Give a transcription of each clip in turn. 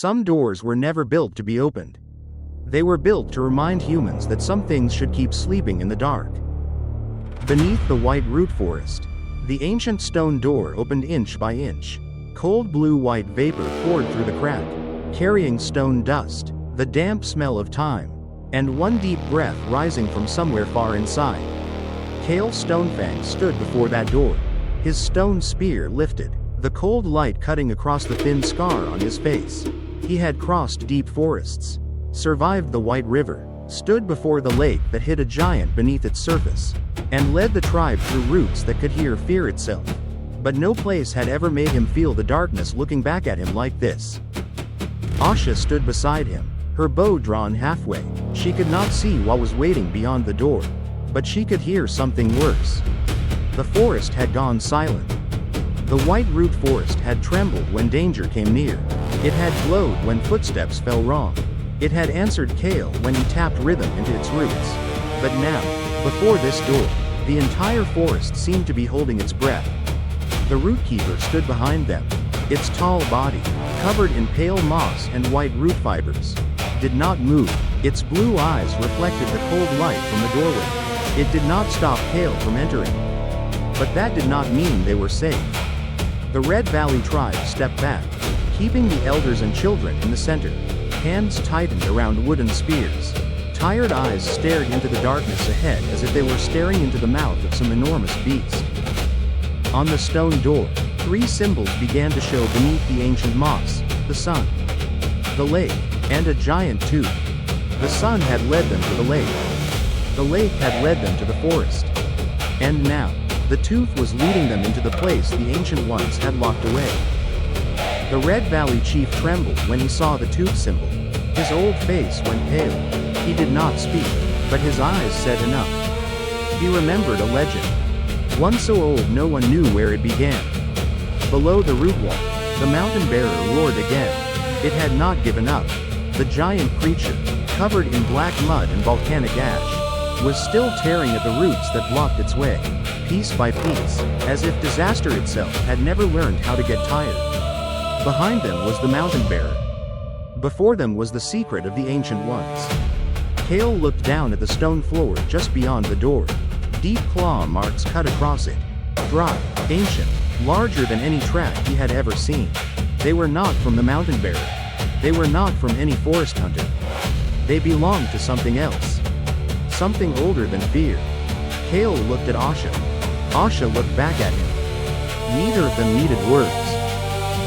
Some doors were never built to be opened. They were built to remind humans that some things should keep sleeping in the dark. Beneath the white root forest, the ancient stone door opened inch by inch. Cold blue-white vapor poured through the crack, carrying stone dust, the damp smell of time, and one deep breath rising from somewhere far inside. Kael Stonefang stood before that door, his stone spear lifted, the cold light cutting across the thin scar on his face. He had crossed deep forests, survived the White River, stood before the lake that hid a giant beneath its surface, and led the tribe through roots that could hear fear itself. But no place had ever made him feel the darkness looking back at him like this. Asha stood beside him, her bow drawn halfway. She could not see what was waiting beyond the door, but she could hear something worse. The forest had gone silent. The white root forest had trembled when danger came near. It had glowed when footsteps fell wrong. It had answered Kael when he tapped rhythm into its roots. But now, before this door, the entire forest seemed to be holding its breath. The root keeper stood behind them. Its tall body, covered in pale moss and white root fibers, did not move. Its blue eyes reflected the cold light from the doorway. It did not stop Kael from entering. But that did not mean they were safe. The Red Valley tribe stepped back, keeping the elders and children in the center. Hands tightened around wooden spears. Tired eyes stared into the darkness ahead as if they were staring into the mouth of some enormous beast. On the stone door, 3 symbols began to show beneath the ancient moss: the sun, the lake, and a giant tooth. The sun had led them to the lake. The lake had led them to the forest. And now, the tooth was leading them into the place the ancient ones had locked away. The Red Valley chief trembled when he saw the tooth symbol. His old face went pale. He did not speak, but his eyes said enough. He remembered a legend, one so old no one knew where it began. Below the root wall, the mountain bearer roared again. It had not given up. The giant creature, covered in black mud and volcanic ash, was still tearing at the roots that blocked its way, piece by piece, as if disaster itself had never learned how to get tired. Behind them was the mountain bearer. Before them was the secret of the ancient ones. Kael looked down at the stone floor just beyond the door. Deep claw marks cut across it. Dry, ancient, larger than any track he had ever seen. They were not from the mountain bearer. They were not from any forest hunter. They belonged to something else. Something older than fear. Kael looked at Asha. Asha looked back at him. Neither of them needed words.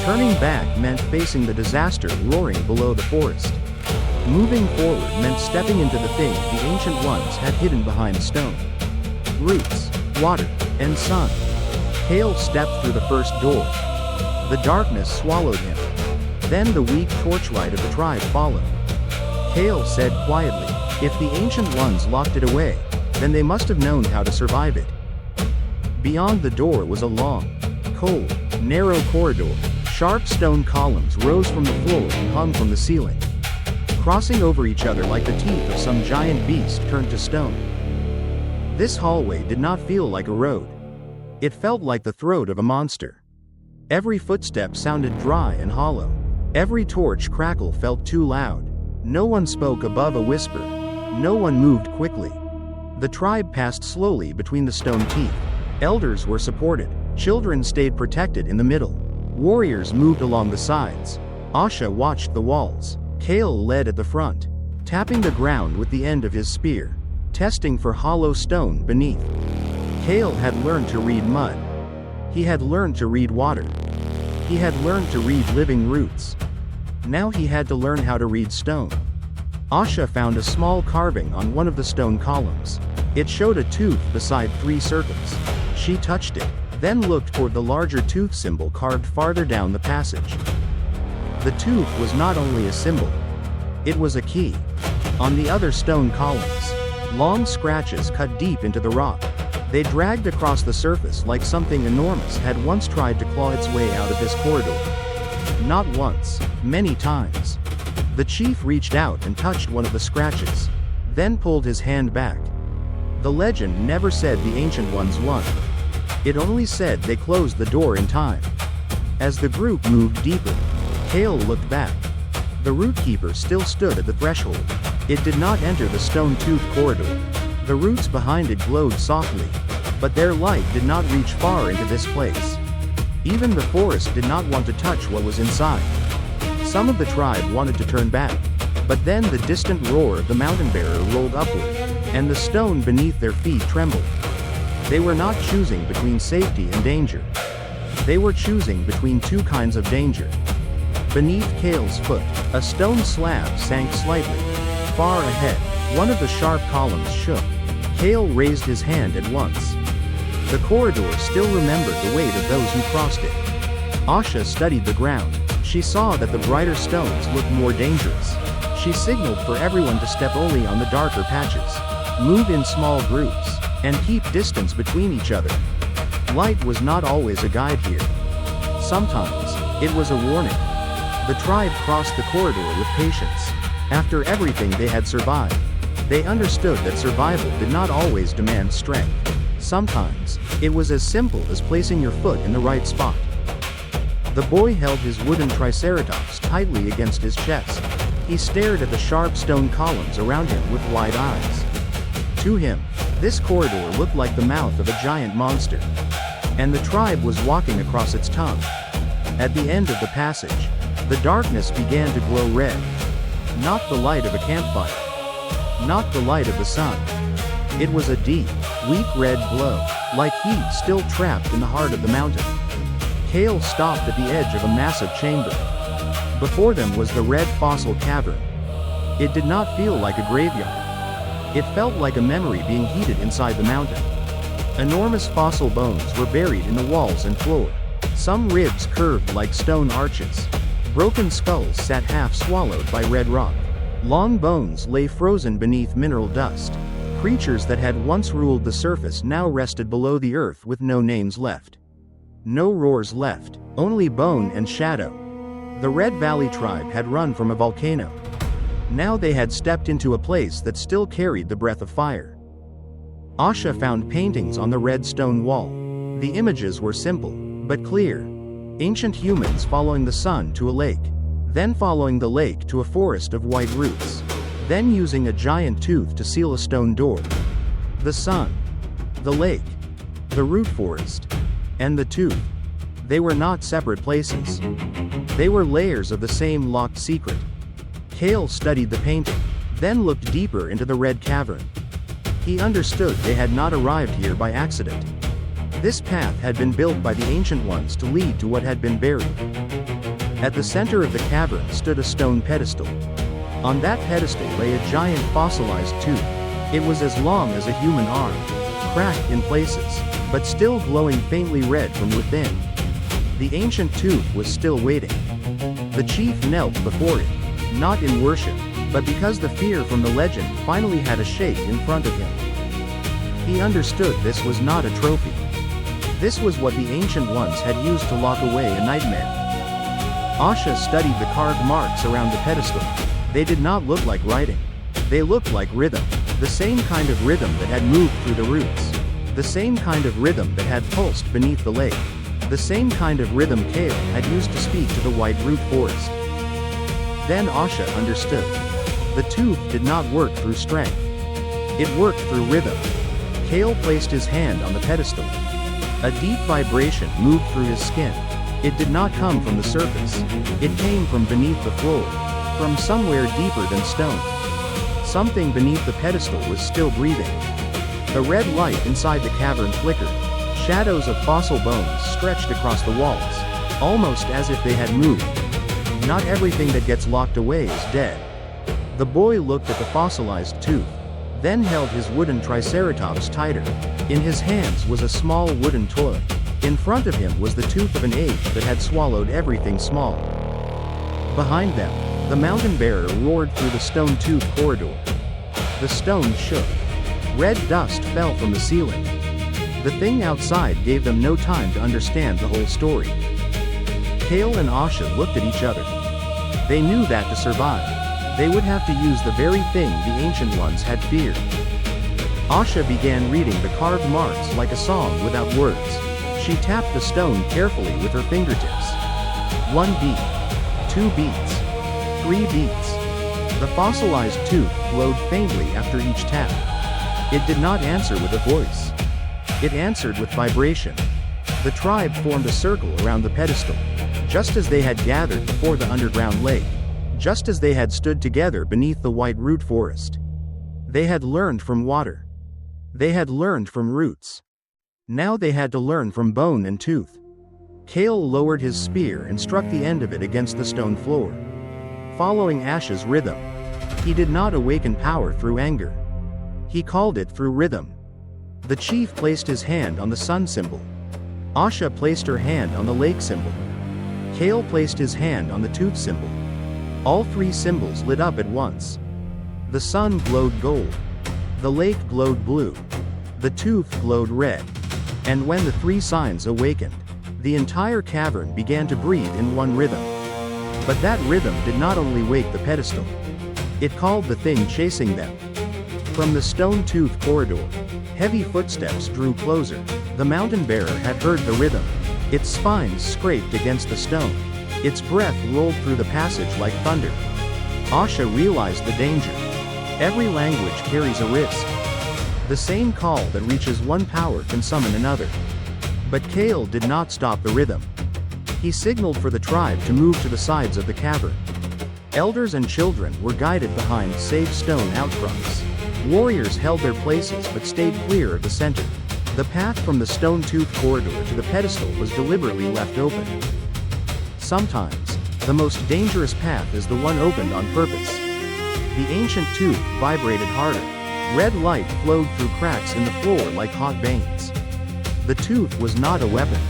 Turning back meant facing the disaster roaring below the forest. Moving forward meant stepping into the thing the ancient ones had hidden behind stone. Roots, water, and sun. Kael stepped through the first door. The darkness swallowed him. Then the weak torchlight of the tribe followed. Kael said quietly, "If the ancient ones locked it away, then they must have known how to survive it." Beyond the door was a long, cold, narrow corridor. Sharp stone columns rose from the floor and hung from the ceiling, crossing over each other like the teeth of some giant beast turned to stone. This hallway did not feel like a road. It felt like the throat of a monster. Every footstep sounded dry and hollow. Every torch crackle felt too loud. No one spoke above a whisper. No one moved quickly. The tribe passed slowly between the stone teeth. Elders were supported. Children stayed protected in the middle. Warriors moved along the sides. Asha watched the walls. Kael led at the front, tapping the ground with the end of his spear, testing for hollow stone beneath. Kael had learned to read mud. He had learned to read water. He had learned to read living roots. Now he had to learn how to read stone. Asha found a small carving on one of the stone columns. It showed a tooth beside 3 circles. She touched it, then looked toward the larger tooth symbol carved farther down the passage. The tooth was not only a symbol, it was a key. On the other stone columns, long scratches cut deep into the rock. They dragged across the surface like something enormous had once tried to claw its way out of this corridor. Not once, many times. The chief reached out and touched one of the scratches, then pulled his hand back. The legend never said the ancient ones won. It only said they closed the door in time. As the group moved deeper, Kael looked back. The root keeper still stood at the threshold. It did not enter the stone-toothed corridor. The roots behind it glowed softly, but their light did not reach far into this place. Even the forest did not want to touch what was inside. Some of the tribe wanted to turn back, but then the distant roar of the mountain bearer rolled upward, and the stone beneath their feet trembled. They were not choosing between safety and danger. They were choosing between two kinds of danger. Beneath Kael's foot, a stone slab sank slightly. Far ahead, one of the sharp columns shook. Kael raised his hand at once. The corridor still remembered the weight of those who crossed it. Asha studied the ground. She saw that the brighter stones looked more dangerous. She signaled for everyone to step only on the darker patches, move in small groups, and keep distance between each other. Light was not always a guide here. Sometimes, it was a warning. The tribe crossed the corridor with patience. After everything they had survived, they understood that survival did not always demand strength. Sometimes, it was as simple as placing your foot in the right spot. The boy held his wooden triceratops tightly against his chest. He stared at the sharp stone columns around him with wide eyes. To him, this corridor looked like the mouth of a giant monster. And the tribe was walking across its tongue. At the end of the passage, the darkness began to glow red. Not the light of a campfire. Not the light of the sun. It was a deep, weak red glow, like heat still trapped in the heart of the mountain. Kael stopped at the edge of a massive chamber. Before them was the red fossil cavern. It did not feel like a graveyard. It felt like a memory being heated inside the mountain. Enormous fossil bones were buried in the walls and floor. Some ribs curved like stone arches. Broken skulls sat half swallowed by red rock. Long bones lay frozen beneath mineral dust. Creatures that had once ruled the surface now rested below the earth with no names left. No roars left, only bone and shadow. The Red Valley tribe had run from a volcano. Now they had stepped into a place that still carried the breath of fire. Asha found paintings on the red stone wall. The images were simple, but clear. Ancient humans following the sun to a lake, then following the lake to a forest of white roots, then using a giant tooth to seal a stone door. The sun, the lake, the root forest, and the tooth. They were not separate places. They were layers of the same locked secret. Kael studied the painting, then looked deeper into the red cavern. He understood they had not arrived here by accident. This path had been built by the ancient ones to lead to what had been buried. At the center of the cavern stood a stone pedestal. On that pedestal lay a giant fossilized tooth. It was as long as a human arm, cracked in places, but still glowing faintly red from within. The ancient tooth was still waiting. The chief knelt before it, not in worship, but because the fear from the legend finally had a shape in front of him. He understood this was not a trophy. This was what the ancient ones had used to lock away a nightmare. Asha studied the carved marks around the pedestal. They did not look like writing. They looked like rhythm. The same kind of rhythm that had moved through the roots. The same kind of rhythm that had pulsed beneath the lake. The same kind of rhythm Kael had used to speak to the white root forest. Then Asha understood. The tooth did not work through strength. It worked through rhythm. Kael placed his hand on the pedestal. A deep vibration moved through his skin. It did not come from the surface. It came from beneath the floor. From somewhere deeper than stone. Something beneath the pedestal was still breathing. The red light inside the cavern flickered. Shadows of fossil bones stretched across the walls, almost as if they had moved. Not everything that gets locked away is dead. The boy looked at the fossilized tooth, then held his wooden triceratops tighter. In his hands was a small wooden toy. In front of him was the tooth of an age that had swallowed everything small. Behind them, the mountain bearer roared through the stone-toothed corridor. The stone shook. Red dust fell from the ceiling. The thing outside gave them no time to understand the whole story. Kael and Asha looked at each other. They knew that to survive, they would have to use the very thing the ancient ones had feared. Asha began reading the carved marks like a song without words. She tapped the stone carefully with her fingertips. 1 beat. 2 beats. 3 beats. The fossilized tooth glowed faintly after each tap. It did not answer with a voice. It answered with vibration. The tribe formed a circle around the pedestal, just as they had gathered before the underground lake, just as they had stood together beneath the white root forest. They had learned from water. They had learned from roots. Now they had to learn from bone and tooth. Kael lowered his spear and struck the end of it against the stone floor. Following Ash's rhythm, he did not awaken power through anger. He called it through rhythm. The chief placed his hand on the sun symbol. Asha placed her hand on the lake symbol. Kael placed his hand on the tooth symbol. All 3 symbols lit up at once. The sun glowed gold. The lake glowed blue. The tooth glowed red. And when the 3 signs awakened, the entire cavern began to breathe in one rhythm. But that rhythm did not only wake the pedestal. It called the thing chasing them. From the stone tooth corridor, heavy footsteps drew closer. The mountain bearer had heard the rhythm. Its spines scraped against the stone. Its breath rolled through the passage like thunder. Asha realized the danger. Every language carries a risk. The same call that reaches one power can summon another. But Kael did not stop the rhythm. He signaled for the tribe to move to the sides of the cavern. Elders and children were guided behind safe stone outcrops. Warriors held their places but stayed clear of the center. The path from the stone tooth corridor to the pedestal was deliberately left open. Sometimes, the most dangerous path is the one opened on purpose. The ancient tooth vibrated harder. Red light flowed through cracks in the floor like hot veins. The tooth was not a weapon.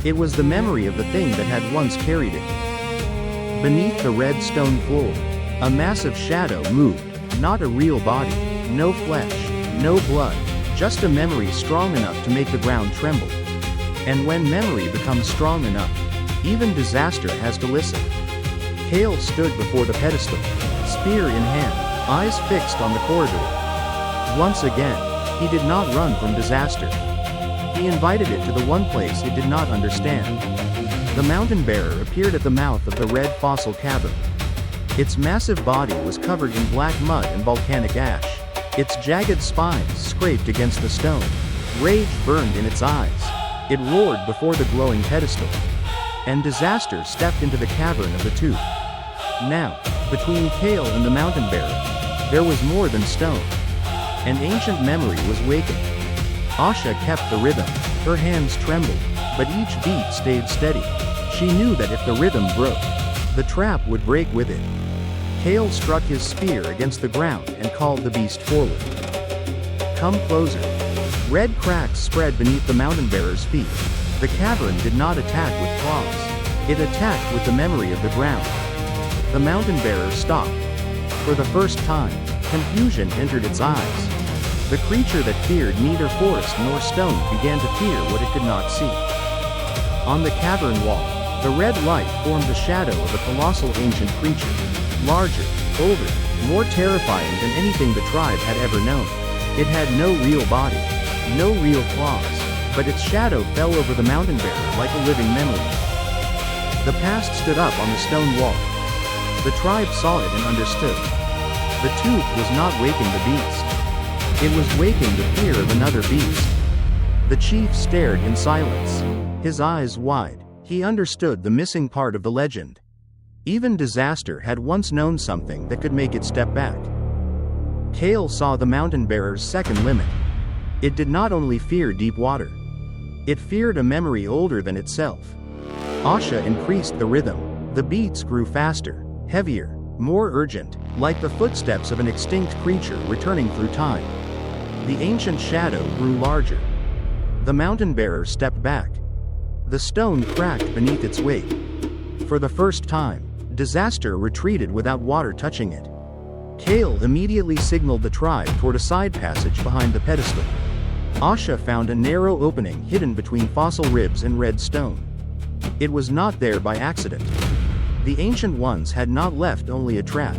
It was the memory of the thing that had once carried it. Beneath the red stone floor, a massive shadow moved, not a real body, no flesh, no blood, just a memory strong enough to make the ground tremble. And when memory becomes strong enough, even disaster has to listen. Kael stood before the pedestal, spear in hand, eyes fixed on the corridor. Once again, he did not run from disaster. He invited it to the one place it did not understand. The mountain bearer appeared at the mouth of the red fossil cavern. Its massive body was covered in black mud and volcanic ash. Its jagged spines scraped against the stone. Rage burned in its eyes. It roared before the glowing pedestal. And disaster stepped into the cavern of the tooth. Now, between Kael and the mountain bearer, there was more than stone. An ancient memory was wakened. Asha kept the rhythm. Her hands trembled, but each beat stayed steady. She knew that if the rhythm broke, the trap would break with it. Kael struck his spear against the ground and called the beast forward. Come closer. Red cracks spread beneath the mountain bearer's feet. The cavern did not attack with claws. It attacked with the memory of the ground. The mountain bearer stopped. For the first time, confusion entered its eyes. The creature that feared neither forest nor stone began to fear what it could not see. On the cavern wall, the red light formed the shadow of a colossal ancient creature. Larger, older, more terrifying than anything the tribe had ever known. It had no real body, no real claws, but its shadow fell over the mountain bearer like a living memory. The past stood up on the stone wall. The tribe saw it and understood. The tooth was not waking the beast. It was waking the fear of another beast. The chief stared in silence, his eyes wide. He understood the missing part of the legend. Even disaster had once known something that could make it step back. Kael saw the mountain bearer's second limit. It did not only fear deep water. It feared a memory older than itself. Asha increased the rhythm. The beats grew faster, heavier, more urgent, like the footsteps of an extinct creature returning through time. The ancient shadow grew larger. The mountain bearer stepped back. The stone cracked beneath its weight. For the first time, disaster retreated without water touching it. Kael immediately signaled the tribe toward a side passage behind the pedestal. Asha found a narrow opening hidden between fossil ribs and red stone. It was not there by accident. The ancient ones had not left only a trap.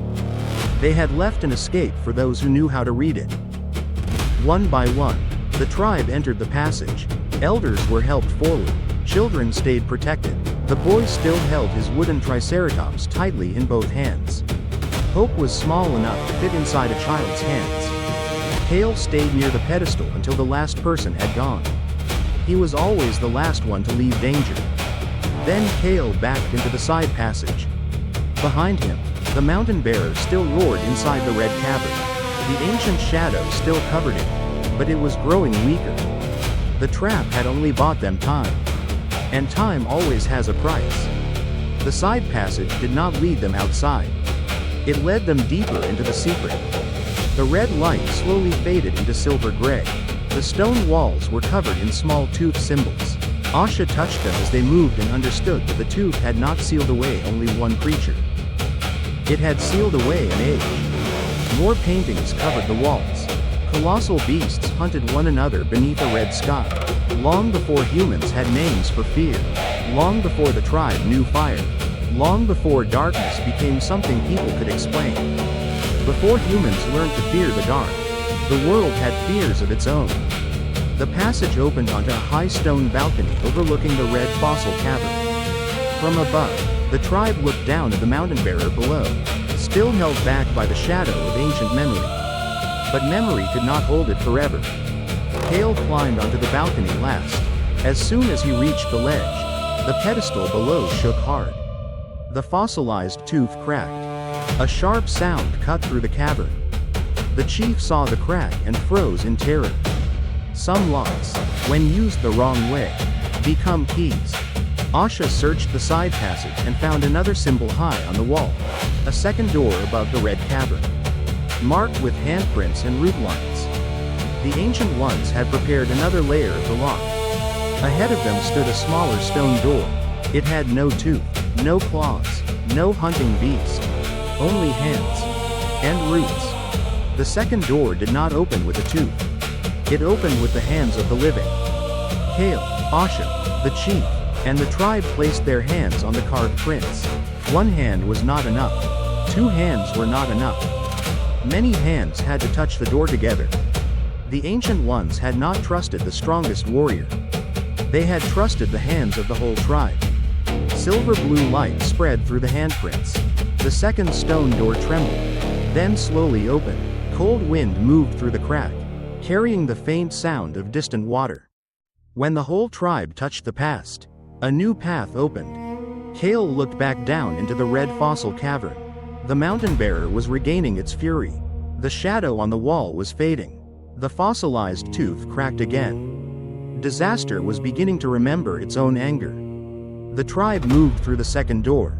They had left an escape for those who knew how to read it. One by one, the tribe entered the passage. Elders were helped forward. Children stayed protected. The boy still held his wooden triceratops tightly in both hands. Hope was small enough to fit inside a child's hands. Kael stayed near the pedestal until the last person had gone. He was always the last one to leave danger. Then Kael backed into the side passage. Behind him, the mountain bearer still roared inside the red cavern. The ancient shadow still covered it, but it was growing weaker. The trap had only bought them time. And time always has a price. The side passage did not lead them outside. It led them deeper into the secret. The red light slowly faded into silver gray. The stone walls were covered in small tooth symbols. Asha touched them as they moved and understood that the tooth had not sealed away only one creature. It had sealed away an age. More paintings covered the walls. Colossal beasts hunted one another beneath a red sky. Long before humans had names for fear. Long before the tribe knew fire. Long before darkness became something people could explain. Before humans learned to fear the dark, the world had fears of its own. The passage opened onto a high stone balcony overlooking the red fossil cavern. From above, the tribe looked down at the mountain bearer below, still held back by the shadow of ancient memory. But memory could not hold it forever. Kael climbed onto the balcony last. As soon as he reached the ledge, the pedestal below shook hard. The fossilized tooth cracked. A sharp sound cut through the cavern. The chief saw the crack and froze in terror. Some locks, when used the wrong way, become keys. Asha searched the side passage and found another symbol high on the wall. A second door above the red cavern, marked with handprints and root lines. The Ancient Ones had prepared another layer of the lock. Ahead of them stood a smaller stone door. It had no tooth, no claws, no hunting beast. Only hands. And roots. The second door did not open with a tooth. It opened with the hands of the living. Kael, Asha, the chief, and the tribe placed their hands on the carved prints. One hand was not enough. Two hands were not enough. Many hands had to touch the door together. The Ancient Ones had not trusted the strongest warrior. They had trusted the hands of the whole tribe. Silver blue light spread through the handprints. The second stone door trembled, then slowly opened. Cold wind moved through the crack, carrying the faint sound of distant water. When the whole tribe touched the past, a new path opened. Kael looked back down into the red fossil cavern. The mountain bearer was regaining its fury. The shadow on the wall was fading. The fossilized tooth cracked again. Disaster was beginning to remember its own anger. The tribe moved through the second door.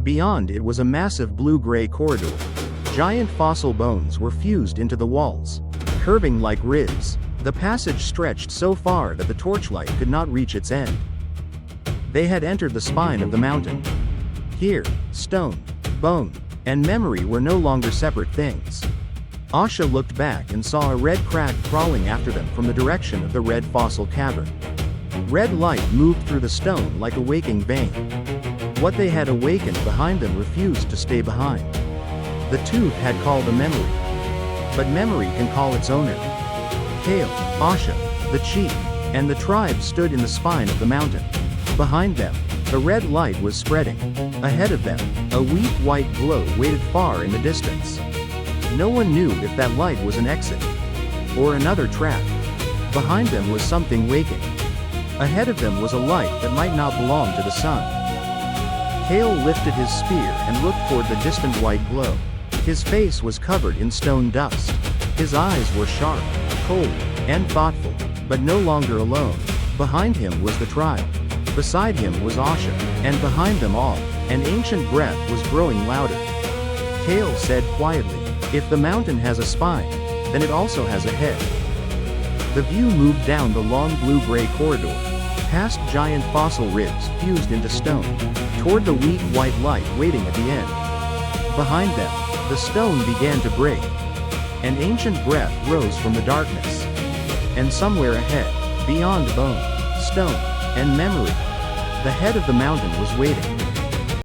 Beyond it was a massive blue-gray corridor. Giant fossil bones were fused into the walls, curving like ribs. The passage stretched so far that the torchlight could not reach its end. They had entered the spine of the mountain. Here, stone, bone, and memory were no longer separate things. Asha looked back and saw a red crack crawling after them from the direction of the red fossil cavern. Red light moved through the stone like a waking vein. What they had awakened behind them refused to stay behind. The tooth had called a memory. But memory can call its owner. Kael, Asha, the chief, and the tribe stood in the spine of the mountain. Behind them, the red light was spreading. Ahead of them, a weak white glow waited far in the distance. No one knew if that light was an exit or another trap. Behind them was something waking. Ahead of them was a light that might not belong to the sun. Kael lifted his spear and looked toward the distant white glow. His face was covered in stone dust. His eyes were sharp, cold, and thoughtful, but no longer alone. Behind him was the tribe. Beside him was Asha, and behind them all, an ancient breath was growing louder. Kael said quietly, "If the mountain has a spine, then it also has a head." The view moved down the long blue-gray corridor, past giant fossil ribs fused into stone, toward the weak white light waiting at the end. Behind them, the stone began to break. An ancient breath rose from the darkness. And somewhere ahead, beyond bone, stone, and memory, the head of the mountain was waiting.